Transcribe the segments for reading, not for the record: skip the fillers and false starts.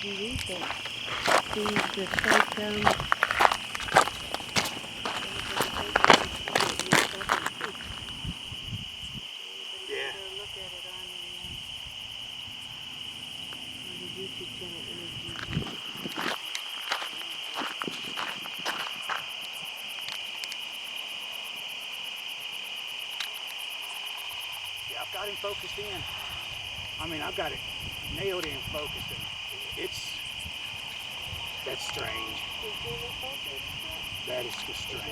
Yeah, I've got him focused in. I mean, I've got it nailed in, focused in. That's strange. That is just strange.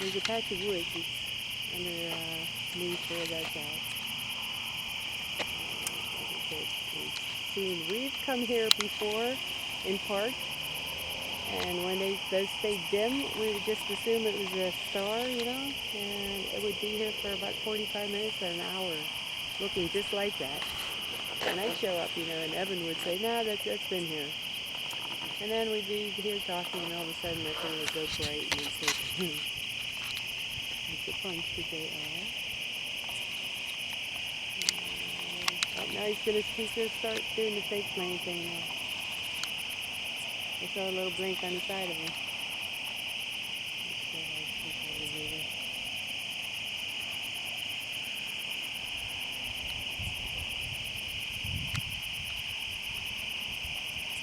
There's a patch of woods underneath where that's at. We've come here before in parks, and when those stayed dim, we would just assume it was a star, you know, and it would be here for about 45 minutes or an hour, looking just like that. And I'd show up, you know, and Evan would say, "No, that's been here." And then we'd be here talking, and all of a sudden that thing would go bright, and we'd say, "It's a bunch that they are." Now he's gonna start doing the fake plane thing now. I saw a little blink on the side of him.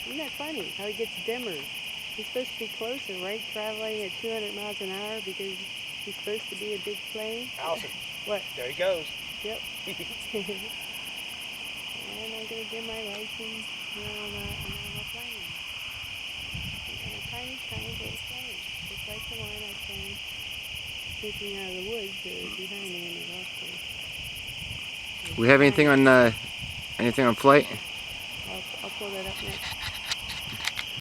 Isn't that funny how he gets dimmer? He's supposed to be closer, right? Traveling at 200 miles an hour because he's supposed to be a big plane. Allison. What? There he goes. Yep. And I'm going to get my license. No, I'm not flying. I'm a tiny, tiny little plane. Just like the one I came taking out of the woods behind me in the golf course. We have anything on flight?